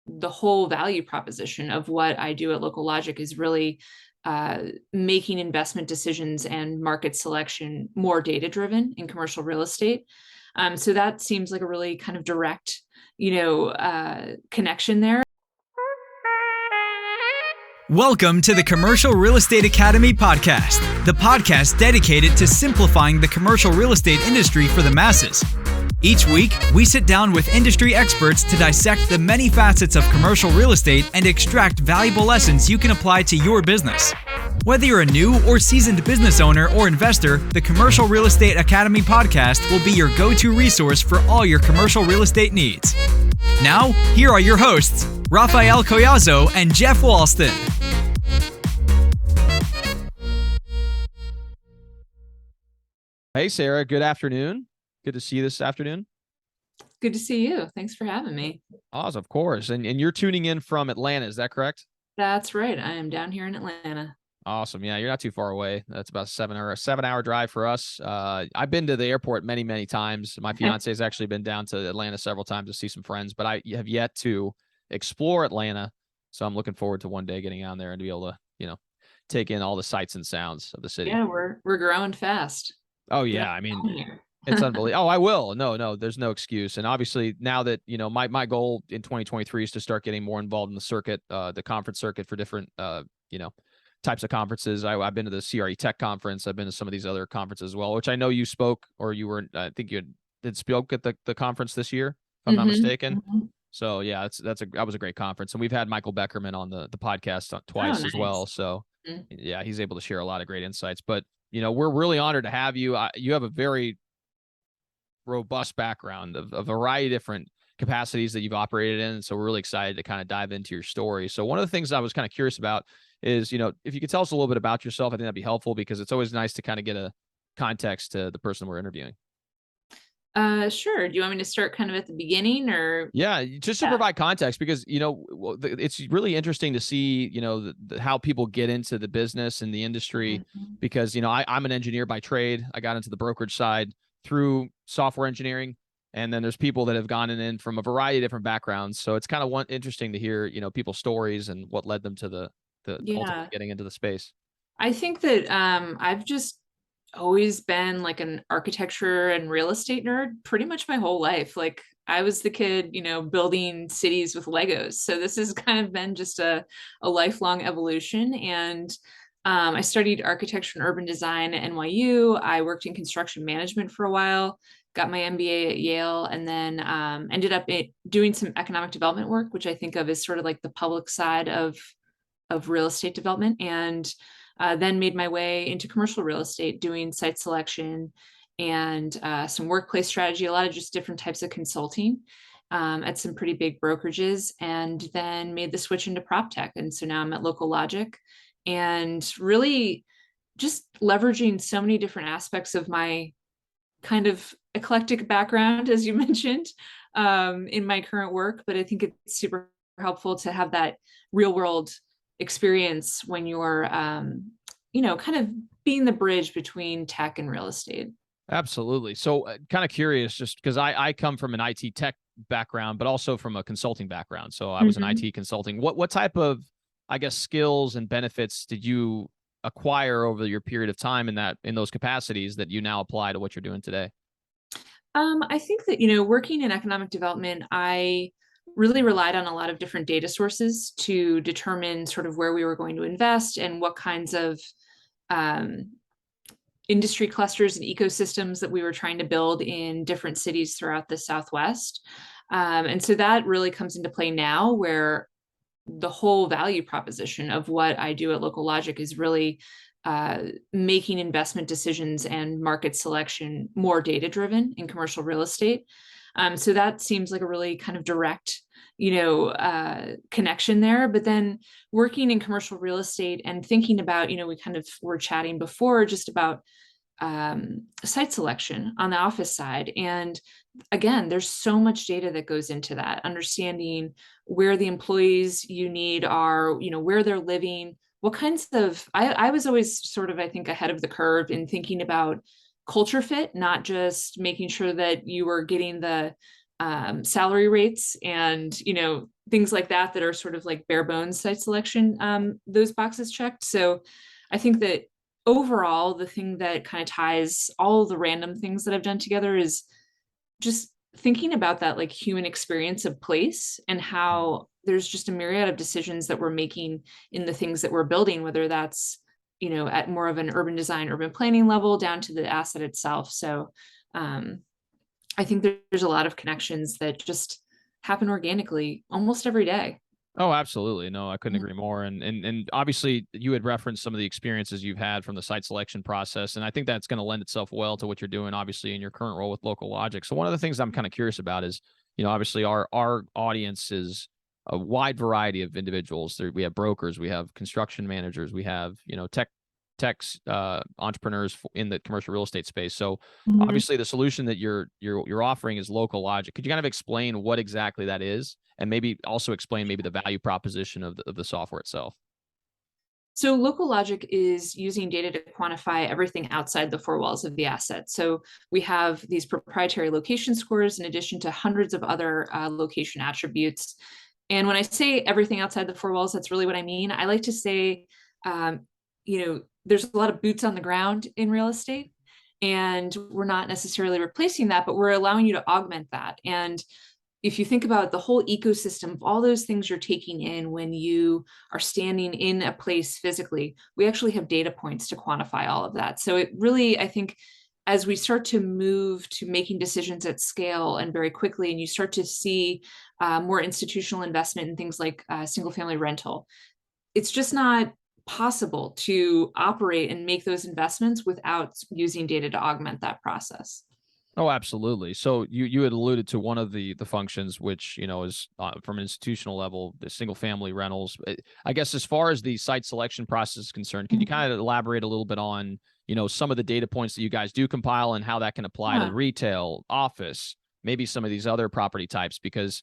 the whole value proposition of what I do at Local Logic is really making investment decisions and market selection more data driven in commercial real estate. So that seems like a really kind of direct, connection there. Welcome to the Commercial Real Estate Academy podcast, the podcast dedicated to simplifying the commercial real estate industry for the masses. Each week, we sit down with industry experts to dissect the many facets of commercial real estate and extract valuable lessons you can apply to your business. Whether you're a new or seasoned business owner or investor, the Commercial Real Estate Academy podcast will be your go-to resource for all your commercial real estate needs. Now, here are your hosts, Raphael Collazo and Jeff Walston. Hey, Sarah. Good afternoon. Good to see you this afternoon. Good to see you. Thanks for having me. Awesome, of course. And you're tuning in from Atlanta, is that correct? That's right. I am down here in Atlanta. Awesome. Yeah, you're not too far away. That's about a 7-hour drive for us. I've been to the airport many, many times. My fiance has actually been down to Atlanta several times to see some friends, but I have yet to explore Atlanta. So I'm looking forward to one day getting down there and to be able to, take in all the sights and sounds of the city. Yeah, we're growing fast. Oh yeah. I mean, it's unbelievable. Oh, I will. No, there's no excuse. And obviously now that, my goal in 2023 is to start getting more involved in the circuit, the conference circuit for different, types of conferences. I've been to the CRE Tech conference. I've been to some of these other conferences as well, which I know you spoke, or you were, I think you did spoke at the conference this year, if I'm not mistaken. Mm-hmm. So yeah, that was a great conference. And we've had Michael Beckerman on the podcast twice as well. So yeah, he's able to share a lot of great insights, but we're really honored to have you. You have a very robust background of a variety of different capacities that you've operated in. So we're really excited to kind of dive into your story. So one of the things I was kind of curious about is, if you could tell us a little bit about yourself, I think that'd be helpful because it's always nice to kind of get a context to the person we're interviewing. Sure. Do you want me to start kind of at the beginning or? Yeah, just to provide context because, it's really interesting to see, how people get into the business and the industry because, I'm an engineer by trade. I got into the brokerage side through software engineering. And then there's people that have gone in from a variety of different backgrounds. So it's kind of interesting to hear, people's stories and what led them to the ultimately getting into the space. I think that I've just always been like an architecture and real estate nerd pretty much my whole life. Like I was the kid, building cities with Legos. So this has kind of been just a lifelong evolution. And I studied architecture and urban design at NYU. I worked in construction management for a while, got my MBA at Yale, and then ended up doing some economic development work, which I think of as sort of like the public side of real estate development. And then made my way into commercial real estate, doing site selection and some workplace strategy, a lot of just different types of consulting at some pretty big brokerages, and then made the switch into prop tech. And so now I'm at Local Logic and really just leveraging so many different aspects of my kind of eclectic background, as you mentioned, in my current work. But I think it's super helpful to have that real world experience when you're, kind of being the bridge between tech and real estate. Absolutely. So kind of curious, just because I come from an IT tech background, but also from a consulting background. So I was in IT consulting. What type of, I guess, skills and benefits did you acquire over your period of time in those capacities that you now apply to what you're doing today? I think that, working in economic development, I really relied on a lot of different data sources to determine sort of where we were going to invest and what kinds of industry clusters and ecosystems that we were trying to build in different cities throughout the Southwest. And so that really comes into play now, where the whole value proposition of what I do at Local Logic is really making investment decisions and market selection more data driven in commercial real estate. So that seems like a really kind of direct, connection there. But then working in commercial real estate and thinking about, we kind of were chatting before just about site selection on the office side. And again, there's so much data that goes into that, understanding where the employees you need are, where they're living, what kinds of, I was always sort of, I think, ahead of the curve in thinking about culture fit, not just making sure that you were getting the salary rates and, things like that that are sort of like bare bones site selection, those boxes checked. So I think that overall, the thing that kind of ties all the random things that I've done together is just thinking about that like human experience of place and how there's just a myriad of decisions that we're making in the things that we're building, whether that's, at more of an urban design, urban planning level down to the asset itself. So I think there's a lot of connections that just happen organically almost every day. Oh, absolutely. No, I couldn't agree more. And obviously you had referenced some of the experiences you've had from the site selection process. And I think that's going to lend itself well to what you're doing, obviously, in your current role with Local Logic. So one of the things I'm kind of curious about is, obviously our audience is a wide variety of individuals. We have brokers, we have construction managers, we have, techs, entrepreneurs in the commercial real estate space. So obviously the solution that you're offering is Local Logic. Could you kind of explain what exactly that is? And maybe also explain maybe the value proposition of the software itself. So Local Logic is using data to quantify everything outside the four walls of the asset. So we have these proprietary location scores in addition to hundreds of other location attributes. And when I say everything outside the four walls, that's really what I mean. I like to say, there's a lot of boots on the ground in real estate, and we're not necessarily replacing that, but we're allowing you to augment that. And if you think about the whole ecosystem of all those things you're taking in when you are standing in a place physically, we actually have data points to quantify all of that. So it really, I think, as we start to move to making decisions at scale and very quickly, and you start to see more institutional investment in things like single family rental, it's just not possible to operate and make those investments without using data to augment that process. Oh, absolutely. So you had alluded to one of the functions, which, is from an institutional level, the single family rentals. I guess as far as the site selection process is concerned, can you kind of elaborate a little bit on, some of the data points that you guys do compile and how that can apply to retail, office, maybe some of these other property types? Because,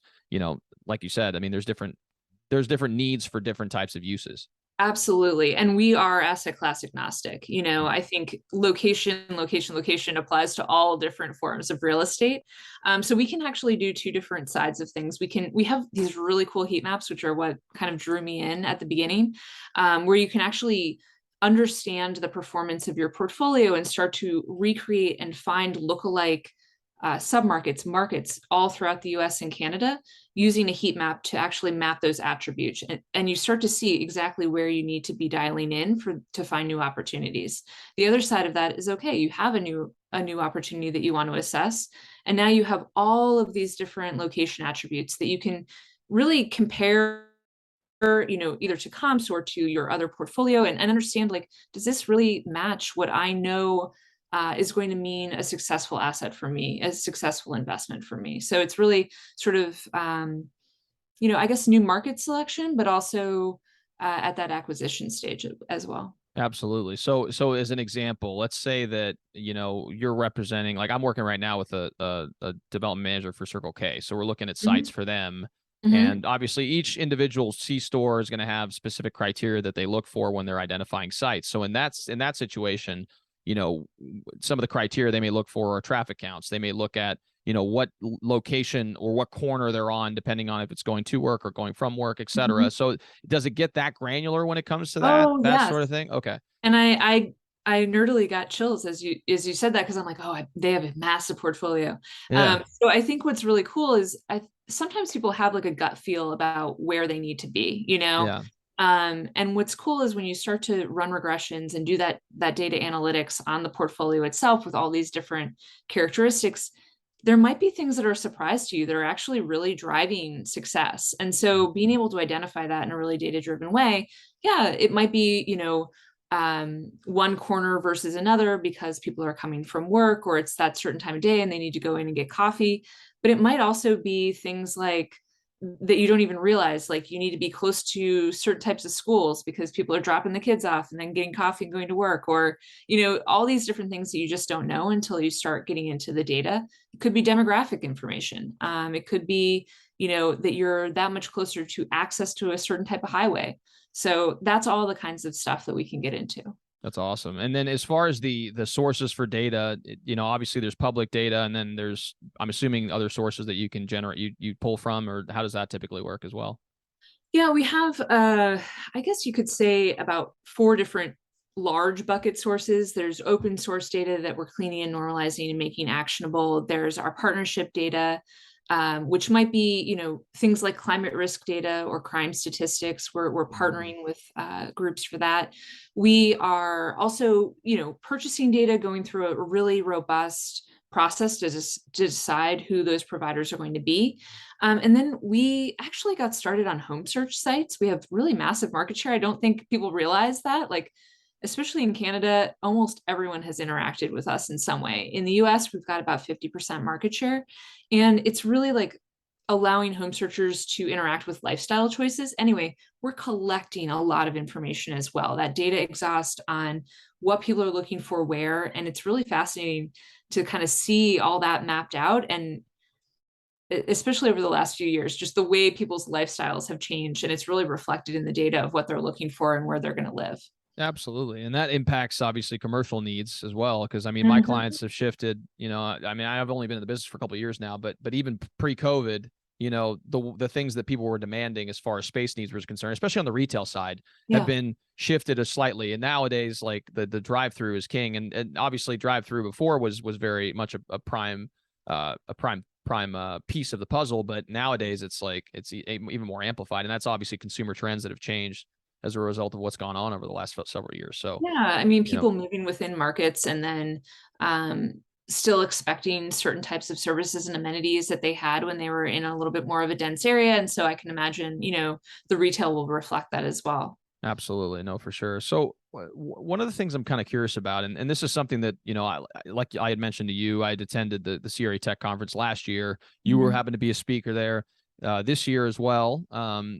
like you said, I mean, there's different needs for different types of uses. Absolutely. And we are asset class agnostic. I think location applies to all different forms of real estate. So we can actually do two different sides of things. We have these really cool heat maps, which are what kind of drew me in at the beginning, where you can actually understand the performance of your portfolio and start to recreate and find lookalike submarkets, markets all throughout the US and Canada using a heat map to actually map those attributes. And you start to see exactly where you need to be dialing in to find new opportunities. The other side of that is, okay, you have a new opportunity that you want to assess. And now you have all of these different location attributes that you can really compare, either to comps or to your other portfolio and understand, like, does this really match what I know is going to mean a successful asset for me, a successful investment for me. So it's really sort of, I guess, new market selection, but also at that acquisition stage as well. Absolutely. So as an example, let's say that, you're representing, like I'm working right now with a development manager for Circle K. So we're looking at sites for them. And obviously each individual C-store is going to have specific criteria that they look for when they're identifying sites. So in that situation, some of the criteria they may look for are traffic counts. They may look at, what location or what corner they're on, depending on if it's going to work or going from work, et cetera. So does it get that granular when it comes to that, yes. sort of thing? Okay. And I nerdily got chills as you said that, because I'm like, they have a massive portfolio. Yeah. So I think what's really cool is sometimes people have like a gut feel about where they need to be, Yeah. And what's cool is when you start to run regressions and do that data analytics on the portfolio itself with all these different characteristics, there might be things that are a surprise to you that are actually really driving success. And so being able to identify that in a really data-driven way, it might be, one corner versus another because people are coming from work or it's that certain time of day and they need to go in and get coffee. But it might also be things like that you don't even realize, like you need to be close to certain types of schools because people are dropping the kids off and then getting coffee and going to work, or, all these different things that you just don't know until you start getting into the data. It could be demographic information. It could be, that you're that much closer to access to a certain type of highway. So that's all the kinds of stuff that we can get into. That's awesome. And then as far as the sources for data, obviously there's public data, and then there's, I'm assuming, other sources that you can generate, you pull from, or how does that typically work as well? Yeah, we have, I guess you could say, about 4 different large bucket sources. There's open source data that we're cleaning and normalizing and making actionable. There's our partnership data, which might be, things like climate risk data or crime statistics. We're partnering with groups for that. We are also, purchasing data, going through a really robust process to decide who those providers are going to be. And then we actually got started on home search sites. We have really massive market share. I don't think people realize that. Like, especially in Canada, almost everyone has interacted with us in some way. In the US, we've got about 50% market share. And it's really like allowing home searchers to interact with lifestyle choices. Anyway, we're collecting a lot of information as well, that data exhaust on what people are looking for where. And it's really fascinating to kind of see all that mapped out, and especially over the last few years, just the way people's lifestyles have changed. And it's really reflected in the data of what they're looking for and where they're going to live. Absolutely. And that impacts obviously commercial needs as well. Cause I mean, my Mm-hmm. clients have shifted, I mean, I've only been in the business for a couple of years now, but even pre-COVID, the things that people were demanding as far as space needs was concerned, especially on the retail side, have Yeah. been shifted slightly. And nowadays, like the drive-through is king. And obviously drive-through before was very much a prime piece of the puzzle. But nowadays it's like, it's even more amplified. And that's obviously consumer trends that have changed as a result of what's gone on over the last several years. So, Yeah. I mean, you know, people moving within markets, and then still expecting certain types of services and amenities that they had when they were in a little bit more of a dense area. And so I can imagine, the retail will reflect that as well. absolutely. No, for sure. So one of the things I'm kind of curious about, and this is something that, like I had mentioned to you, I had attended the CRA Tech conference last year. You were Mhm. happened to be a speaker there this year as well.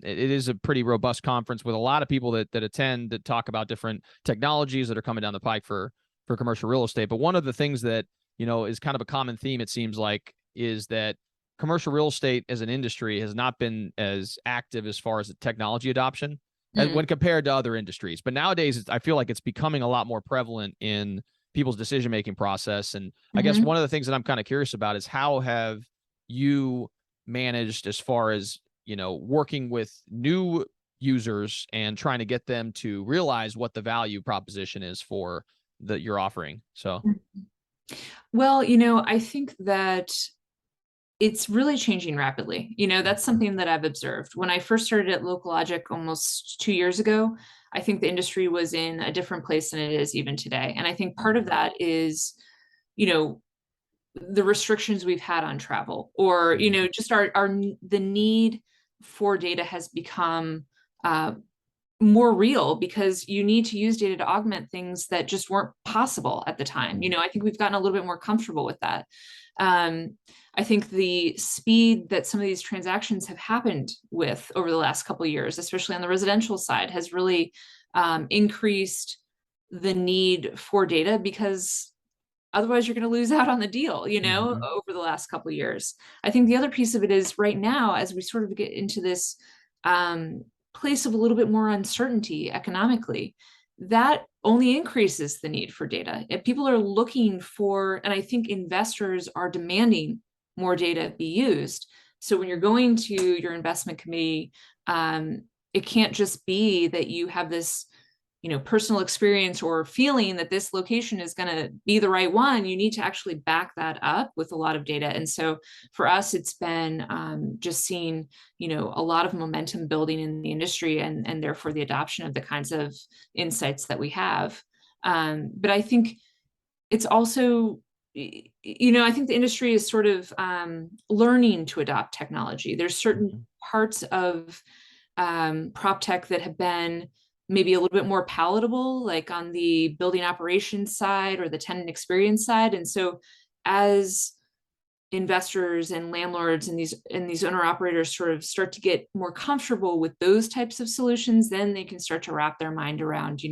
It is a pretty robust conference with a lot of people that attend, that talk about different technologies that are coming down the pike for commercial real estate. But one of the things that, is kind of a common theme, it seems like, is that commercial real estate as an industry has not been as active as far as the technology adoption Mm. when compared to other industries. But nowadays, I feel like it's becoming a lot more prevalent in people's decision-making process. And I guess Mhm. one of the things that I'm kind of curious about is how have you managed as far as, working with new users and trying to get them to realize what the value proposition is for that you're offering. So, Well, I think that it's really changing rapidly. That's something that I've observed. When I first started at LocalLogic almost 2 years ago, I think the industry was in a different place than it is even today. And I think part of that is, you know, the restrictions we've had on travel, or, just our the need for data has become more real, because you need to use data to augment things that just weren't possible at the time. I think we've gotten a little bit more comfortable with that. Um, I think the speed that some of these transactions have happened with over the last couple of years, especially on the residential side, has really increased the need for data, because otherwise you're going to lose out on the deal, mm-hmm. over the last couple of years. I think the other piece of it is, right now, as we sort of get into this um, place of a little bit more uncertainty economically, that only increases the need for data. If people are looking for, and I think investors are demanding more data be used. So when you're going to your investment committee, it can't just be that you have this personal experience or feeling that this location is going to be the right one. You need to actually back that up with a lot of data. And so for us, it's been just seeing a lot of momentum building in the industry, and therefore the adoption of the kinds of insights that we have. But I think it's also, I think the industry is sort of learning to adopt technology. There's certain Mm-hmm. parts of prop tech that have been maybe a little bit more palatable, like on the building operations side or the tenant experience side. And so as investors and landlords and these owner operators sort of start to get more comfortable with those types of solutions, then they can start to wrap their mind around,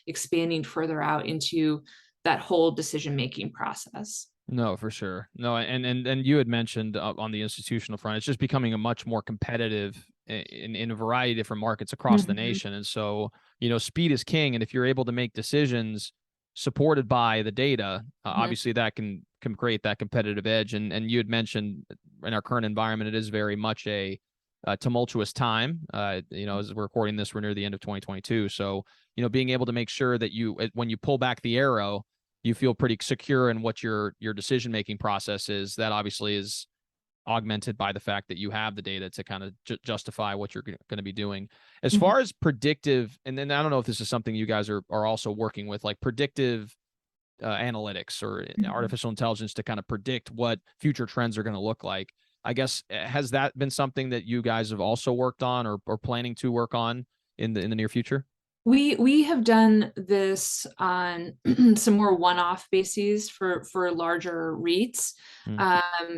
expanding further out into that whole decision making process. No, for sure. No, and you had mentioned on the institutional front, it's just becoming a much more competitive in a variety of different markets across the nation. And so, speed is king. And if you're able to make decisions supported by the data, obviously that can create that competitive edge. And you had mentioned in our current environment, it is very much a tumultuous time. As we're recording this, we're near the end of 2022. So, being able to make sure that when you pull back the arrow, you feel pretty secure in what your decision-making process is. That obviously is augmented by the fact that you have the data to kind of justify what you're going to be doing. As far as predictive, and then I don't know if this is something you guys are also working with, like predictive analytics or artificial intelligence to kind of predict what future trends are going to look like. I guess, has that been something that you guys have also worked on or planning to work on in the near future? We have done this on some more one-off bases for larger REITs.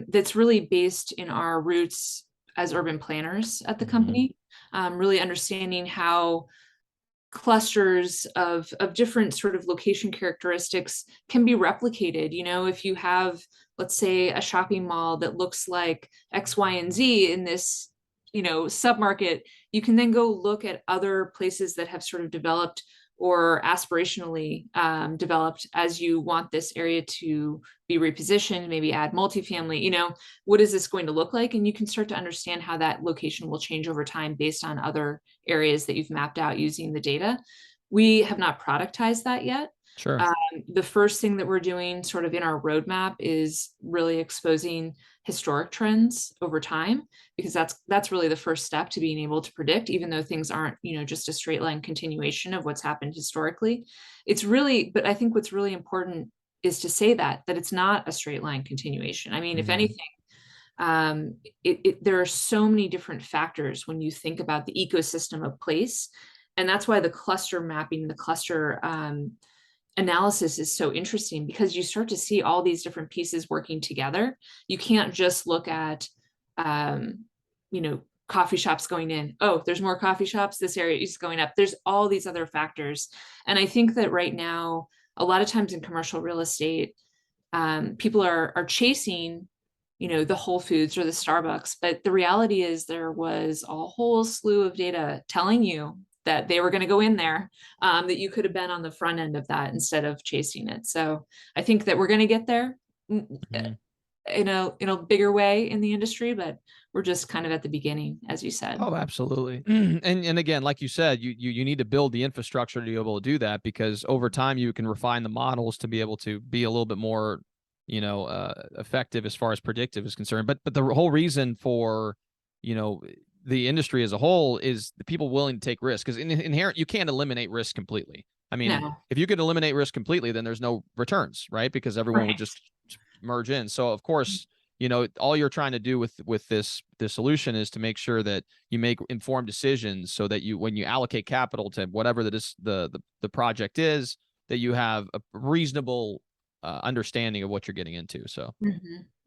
That's really based in our roots as urban planners at the company, really understanding how clusters of different sort of location characteristics can be replicated. If you have, let's say, a shopping mall that looks like X, Y, and Z in this submarket, you can then go look at other places that have sort of developed or aspirationally developed as you want this area to be repositioned, maybe add multifamily. What is this going to look like? And you can start to understand how that location will change over time based on other areas that you've mapped out using the data. We have not productized that yet. Sure. The first thing that we're doing sort of in our roadmap is really exposing historic trends over time, because that's really the first step to being able to predict, even though things aren't, just a straight line continuation of what's happened historically. But I think what's really important is to say that it's not a straight line continuation. I mean, if anything, there are so many different factors when you think about the ecosystem of place. And that's why the cluster mapping, the cluster analysis is so interesting, because you start to see all these different pieces working together. You can't just look at, coffee shops going in. Oh, there's more coffee shops. This area is going up. There's all these other factors. And I think that right now, a lot of times in commercial real estate, people are chasing, the Whole Foods or the Starbucks. But the reality is there was a whole slew of data telling you that they were going to go in there, that you could have been on the front end of that instead of chasing it. So I think that we're going to get there in a bigger way in the industry, but we're just kind of at the beginning, as you said. Oh, absolutely. And again, like you said, you need to build the infrastructure to be able to do that, because over time you can refine the models to be able to be a little bit more, effective as far as predictive is concerned. But the whole reason for, the industry as a whole is the people willing to take risks, because inherent, you can't eliminate risk completely. I mean, if you could eliminate risk completely, then there's no returns, right? Because everyone would just merge in. So of course, all you're trying to do with this solution is to make sure that you make informed decisions, so that when you allocate capital to whatever the project is, that you have a reasonable understanding of what you're getting into. So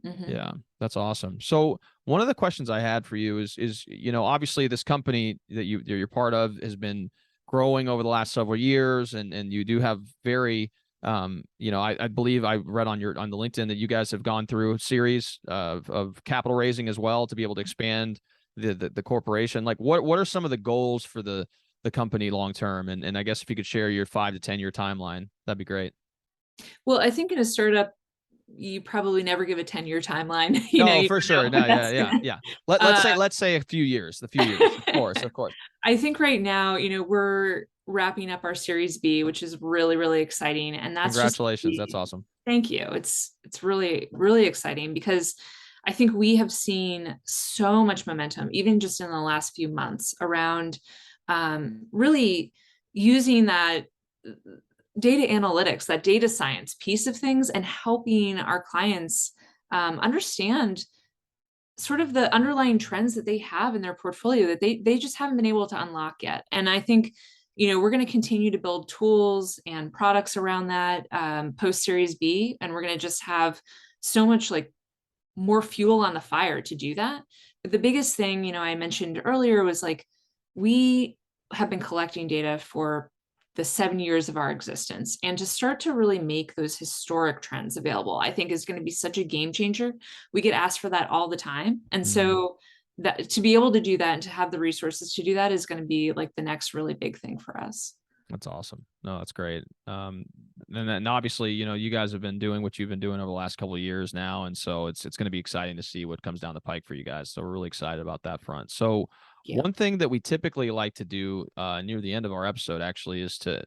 yeah, that's awesome. So one of the questions I had for you is, obviously this company that you're part of has been growing over the last several years, and you do have very, I believe I read on the LinkedIn that you guys have gone through a series of capital raising as well to be able to expand the corporation. Like what are some of the goals for the company long term? And I guess if you could share your 5 to 10 year timeline, that'd be great. Well, I think in a startup, you probably never give a 10-year timeline. For sure. No, yeah. Let's say a few years. Of course. I think right now, we're wrapping up our Series B, which is really, really exciting. And that's congratulations. That's awesome. Thank you. It's really, really exciting, because I think we have seen so much momentum, even just in the last few months, around really using that data analytics, that data science piece of things, and helping our clients understand sort of the underlying trends that they have in their portfolio that they just haven't been able to unlock yet. And I think, we're going to continue to build tools and products around that post Series B, and we're going to just have so much more fuel on the fire to do that. But the biggest thing, I mentioned earlier was we have been collecting data for the 7 years of our existence, and to start to really make those historic trends available, I think is going to be such a game changer. We get asked for that all the time. And so that to be able to do that and to have the resources to do that is going to be like the next really big thing for us. That's awesome. No, that's great. And obviously, you guys have been doing what you've been doing over the last couple of years now, and so it's going to be exciting to see what comes down the pike for you guys. So we're really excited about that front. So Yeah. one thing that we typically like to do near the end of our episode actually is to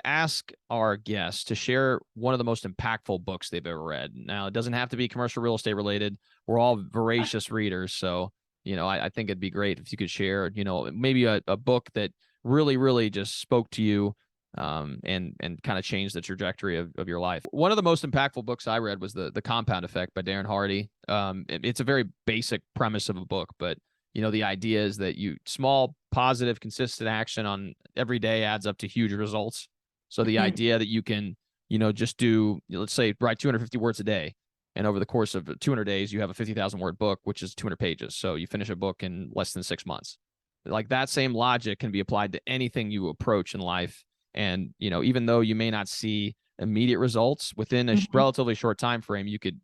ask our guests to share one of the most impactful books they've ever read. Now, it doesn't have to be commercial real estate related. We're all voracious readers, so I think it'd be great if you could share, maybe a book that really just spoke to you and kind of changed the trajectory of your life. One of the most impactful books I read was the Compound Effect by Darren Hardy. It's a very basic premise of a book, but the idea is that small, positive, consistent action on every day adds up to huge results. So the idea that you can, just do, let's say, write 250 words a day. And over the course of 200 days, you have a 50,000 word book, which is 200 pages. So you finish a book in less than 6 months. Like that same logic can be applied to anything you approach in life. And, even though you may not see immediate results within a relatively short time frame, you could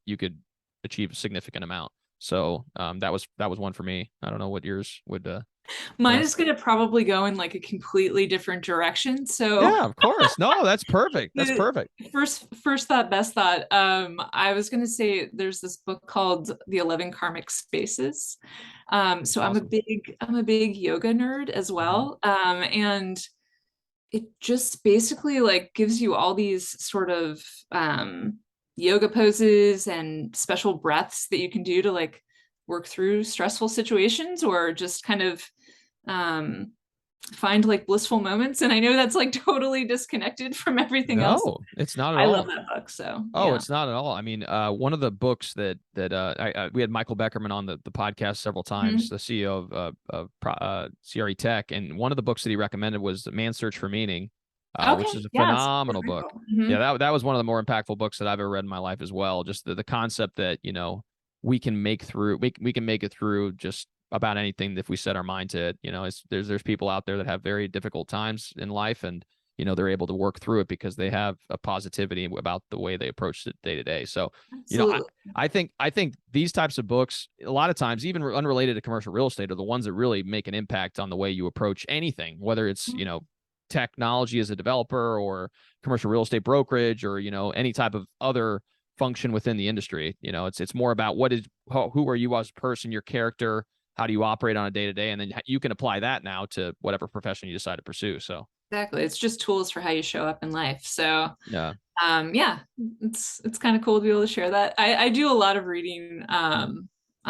achieve a significant amount. So that was one for me. I don't know what yours would. Mine is going to probably go in like a completely different direction. So yeah, of course. No, that's perfect. That's perfect. First thought, best thought. I was going to say there's this book called The 11 Karmic Spaces. So awesome. I'm a big yoga nerd as well. And it just basically like gives you all these sort of yoga poses and special breaths that you can do to like work through stressful situations or just kind of find like blissful moments. And I know that's like totally disconnected from everything else. No, it's not at all. I love that book. So It's not at all. I mean, one of the books that we had Michael Beckerman on the podcast several times, the CEO of CRE Tech, and one of the books that he recommended was Man's Search for Meaning, which is a phenomenal book. Yeah, that was one of the more impactful books that I've ever read in my life as well. Just the concept that we can make it through just about anything if we set our mind to it. There's people out there that have very difficult times in life, and they're able to work through it because they have a positivity about the way they approach it day to day. So, I think these types of books, a lot of times, even unrelated to commercial real estate, are the ones that really make an impact on the way you approach anything, whether it's, technology as a developer or commercial real estate brokerage or, any type of other function within the industry. It's more about who are you as a person, your character, how do you operate on a day to day? And then you can apply that now to whatever profession you decide to pursue. So. Exactly. It's just tools for how you show up in life. So yeah, it's kind of cool to be able to share that. I do a lot of reading on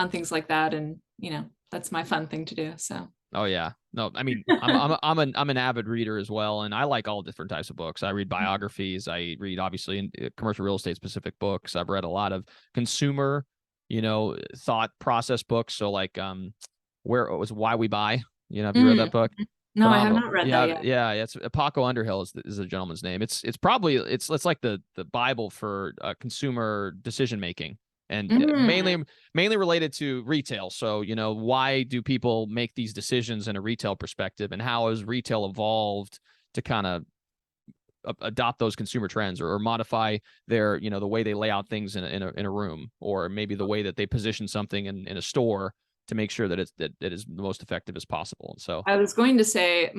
things like that, and that's my fun thing to do. So. Oh yeah, no, I mean I'm an avid reader as well, and I like all different types of books. I read biographies. I read obviously in commercial real estate specific books. I've read a lot of consumer, thought process books. So like where it was Why We Buy. Have you read that book? No, phenomenal. I have not read that yet. Yeah, it's Paco Underhill is the gentleman's name. It's probably it's like the Bible for consumer decision making, and mainly related to retail. So why do people make these decisions in a retail perspective, and how has retail evolved to kind of adopt those consumer trends or modify their the way they lay out things in a room, or maybe the way that they position something in a store to make sure that it is the most effective as possible. And so I was going to say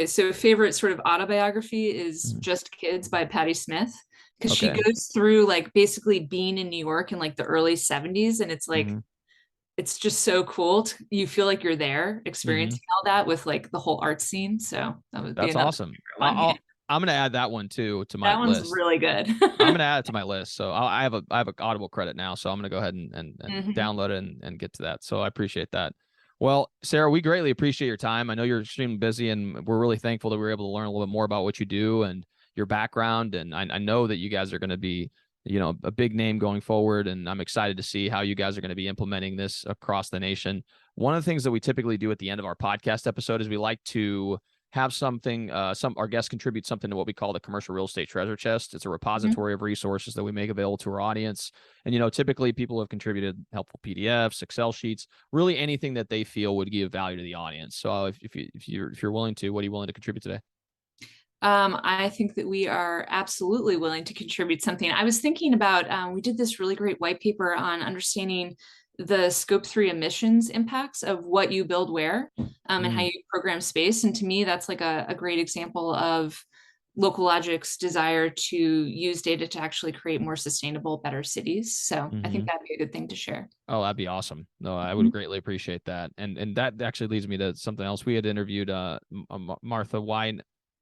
so favorite sort of autobiography is Just Kids by Patti Smith, because she goes through like basically being in New York in like the early 70s, and it's like it's just so cool. You feel like you're there experiencing all that with like the whole art scene. So that's awesome. I'm going to add that one too to my list. That one's really good. I'm going to add it to my list. So I have an Audible credit now, so I'm going to go ahead and download it and get to that. So I appreciate that. Well, Sara, we greatly appreciate your time. I know you're extremely busy, and we're really thankful that we were able to learn a little bit more about what you do and your background. And I know that you guys are going to be, a big name going forward, and I'm excited to see how you guys are going to be implementing this across the nation. One of the things that we typically do at the end of our podcast episode is we like to have something, our guests contribute something to what we call the commercial real estate treasure chest. It's a repository of resources that we make available to our audience. And, typically people have contributed helpful PDFs, Excel sheets, really anything that they feel would give value to the audience. So if you're willing to, what are you willing to contribute today? I think that we are absolutely willing to contribute something. I was thinking about, we did this really great white paper on understanding the scope 3 emissions impacts of what you build where, and how you program space. And to me, that's like a great example of Local Logic's desire to use data to actually create more sustainable, better cities. So I think that'd be a good thing to share. Oh, that'd be awesome. No, I would greatly appreciate that. And that actually leads me to something else. We had interviewed Martha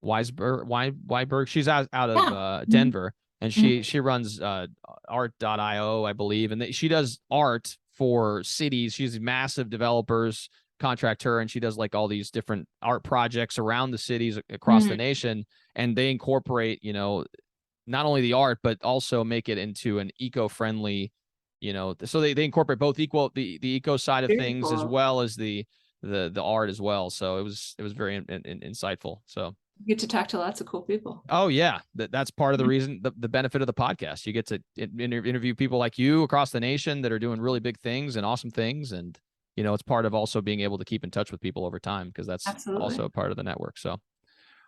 Weiberg. She's out of Denver, and she runs art.io, I believe, and she does art for cities. She's massive developers contract her, and she does like all these different art projects around the cities across the nation, and they incorporate, you know, not only the art but also make it into an eco-friendly, you know, so they incorporate both the eco side of things as well as the art as well. So it was very insightful. So you get to talk to lots of cool people. Oh yeah, that's part of the reason, the benefit of the podcast. You get to interview people like you across the nation that are doing really big things and awesome things, and you know, it's part of also being able to keep in touch with people over time, because that's also a part of the network. So,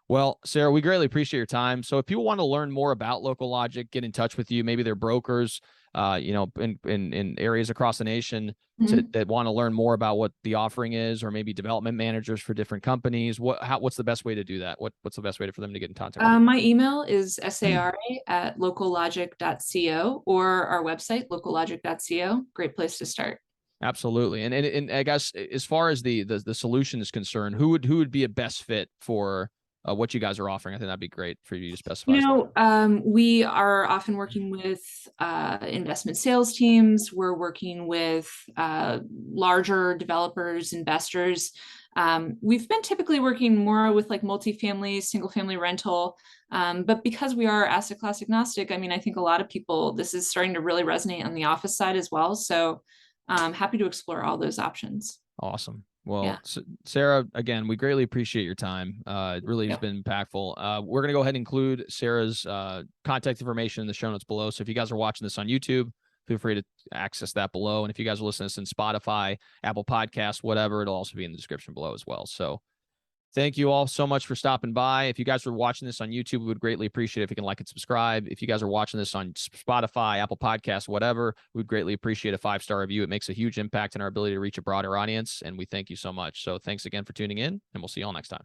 well, Sara, we greatly appreciate your time. So if people want to learn more about Local Logic, get in touch with you, maybe they're brokers, you know, in areas across the nation that want to learn more about what the offering is, or maybe development managers for different companies. What's the best way to do that? What's the best way for them to get in contact with you? My email is sara@locallogic.co, or our website, locallogic.co. Great place to start. Absolutely. And I guess as far as the solution is concerned, who would be a best fit for what you guys are offering? I think that'd be great for you to specify. You know, we are often working with investment sales teams. We're working with larger developers, investors. We've been typically working more with like multifamily, single family rental. But because we are asset class agnostic, I mean, I think a lot of people, this is starting to really resonate on the office side as well. So happy to explore all those options. Awesome. Well, Sara, again, we greatly appreciate your time. It really has been impactful. We're going to go ahead and include Sara's contact information in the show notes below. So if you guys are watching this on YouTube, feel free to access that below. And if you guys are listening to this in Spotify, Apple Podcasts, whatever, it'll also be in the description below as well. So thank you all so much for stopping by. If you guys are watching this on YouTube, we would greatly appreciate it if you can like and subscribe. If you guys are watching this on Spotify, Apple Podcasts, whatever, we'd greatly appreciate a 5-star review. It makes a huge impact in our ability to reach a broader audience, and we thank you so much. So thanks again for tuning in, and we'll see you all next time.